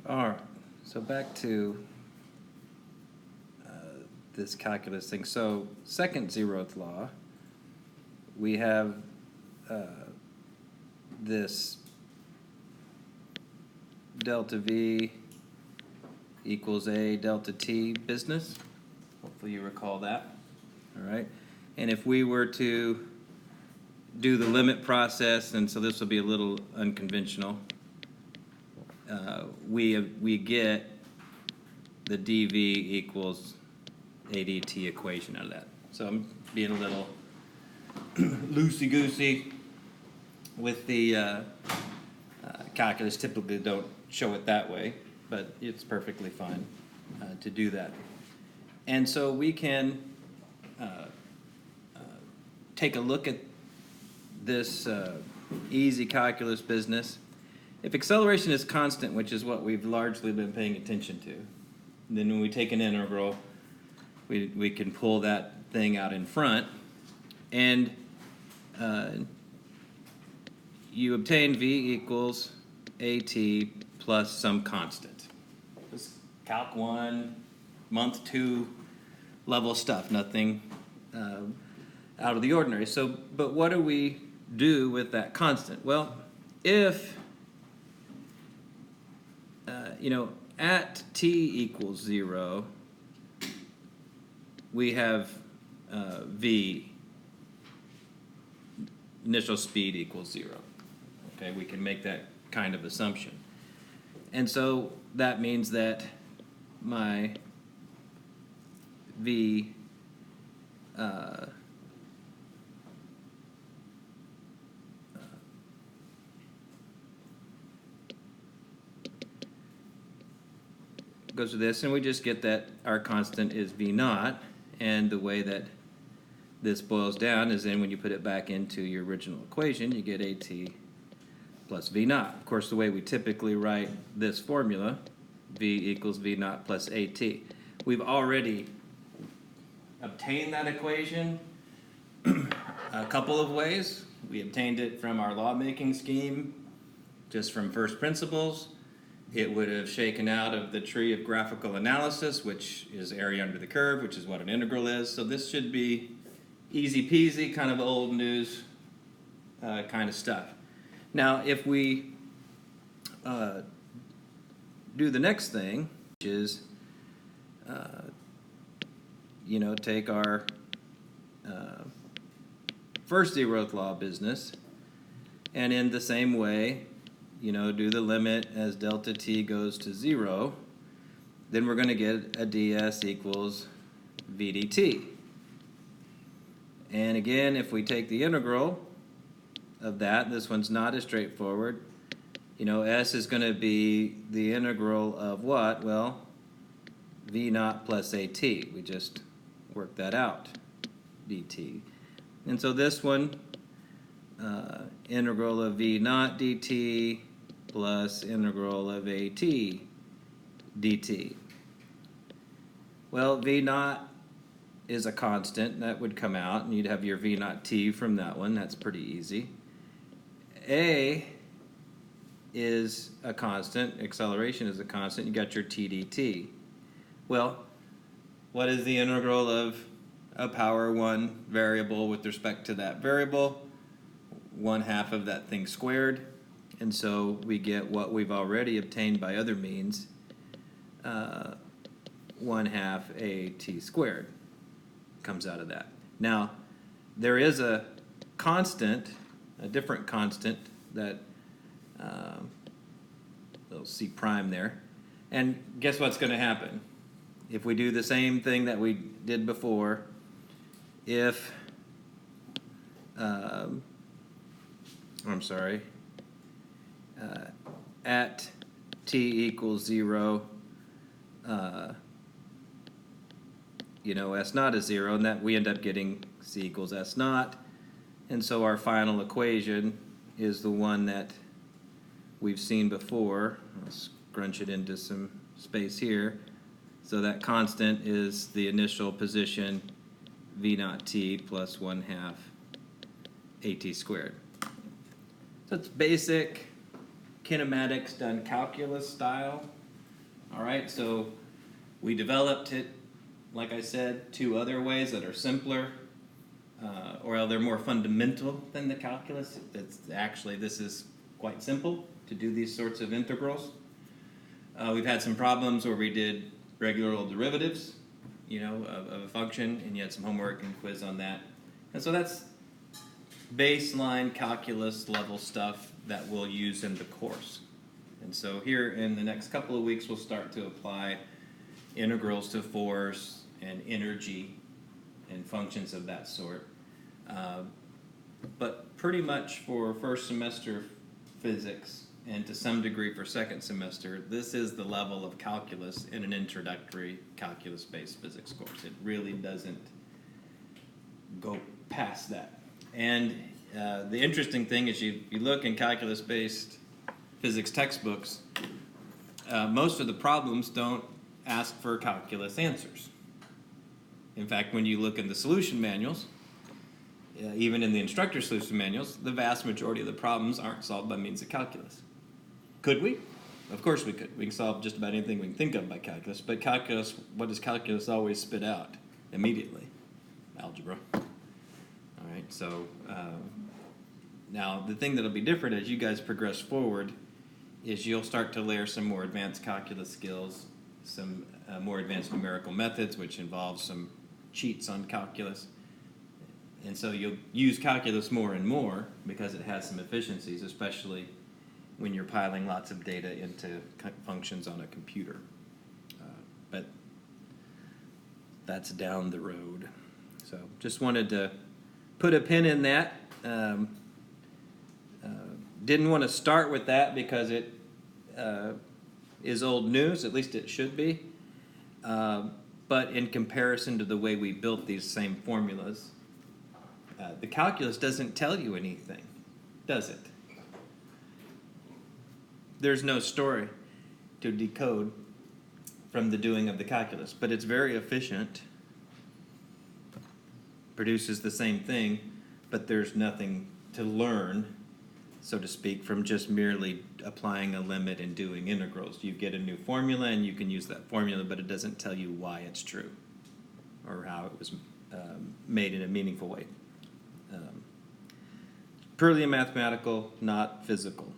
All right, so back to this calculus thing. So second zeroth law, we have this delta V equals A delta T business. Hopefully you recall that. All right, and if we were to do the limit process, and so this will be a little unconventional, we get the dV equals ADT equation out of that. So I'm being a little loosey-goosey with the calculus. Typically don't show it that way, but it's perfectly fine to do that. And so we can take a look at this easy calculus business. If acceleration is constant, which is what we've largely been paying attention to, then when we take an integral, we can pull that thing out in front, and you obtain V equals AT plus some constant. This Calc 1, month 2 level stuff, nothing out of the ordinary. So, but what do we do with that constant? Well, if at t equals 0, we have v, initial speed equals 0. Okay, we can make that kind of assumption. And so that means that my v goes to this, and we just get that our constant is v naught, and the way that this boils down is then when you put it back into your original equation, you get AT plus v naught. Of course, the way we typically write this formula, v equals v naught plus AT. We've already obtained that equation a couple of ways. We obtained it from our lawmaking scheme, just from first principles. It would have shaken out of the tree of graphical analysis, which is area under the curve, which is what an integral is. So this should be easy peasy, kind of old news kind of stuff. Now, if we do the next thing, which is, take our first zeroth law business, and in the same way, do the limit as delta t goes to 0, then we're going to get a ds equals v dt. And again, if we take the integral of that, this one's not as straightforward. S is going to be the integral of what? Well, v naught plus at. We just worked that out, dt. And so this one, integral of v naught dt plus integral of at dt. Well, v naught is a constant. That would come out, and you'd have your v naught t from that one. That's pretty easy. A is a constant. Acceleration is a constant. You got your t dt. Well, what is the integral of a power 1 variable with respect to that variable? 1/2 of that thing squared. And so we get what we've already obtained by other means, 1/2 at squared comes out of that. Now, there is a constant, a different constant that, little c prime there. And guess what's going to happen? If we do the same thing that we did before, if, at t equals 0, s naught is 0, and that we end up getting c equals s naught. And so our final equation is the one that we've seen before. I'll scrunch it into some space here. So that constant is the initial position v naught t plus 1/2 at squared. So it's basic kinematics done calculus style. All right, so we developed it, like I said, 2 other ways that are simpler, or they're more fundamental than the calculus. It's actually, this is quite simple to do these sorts of integrals. We've had some problems where we did regular old derivatives, of a function, and you had some homework and quiz on that. And so that's baseline calculus level stuff that we'll use in the course. And so here in the next couple of weeks, we'll start to apply integrals to force and energy and functions of that sort. But pretty much for first semester physics, and to some degree for second semester, this is the level of calculus in an introductory calculus-based physics course. It really doesn't go past that. And the interesting thing is you look in calculus-based physics textbooks, most of the problems don't ask for calculus answers. In fact, when you look in the solution manuals, even in the instructor solution manuals, the vast majority of the problems aren't solved by means of calculus. Could we? Of course we could. We can solve just about anything we can think of by calculus, but calculus, what does calculus always spit out immediately? Algebra. All right, so now the thing that'll be different as you guys progress forward is you'll start to layer some more advanced calculus skills, some more advanced numerical methods, which involve some cheats on calculus. And so you'll use calculus more and more because it has some efficiencies, especially when you're piling lots of data into functions on a computer. But that's down the road. So just wanted to put a pin in that. Didn't want to start with that because it is old news, at least it should be. But in comparison to the way we built these same formulas, the calculus doesn't tell you anything, does it? There's no story to decode from the doing of the calculus, but it's very efficient, produces the same thing, but there's nothing to learn, so to speak, from just merely applying a limit and doing integrals. You get a new formula and you can use that formula, but it doesn't tell you why it's true or how it was made in a meaningful way. Purely mathematical, not physical.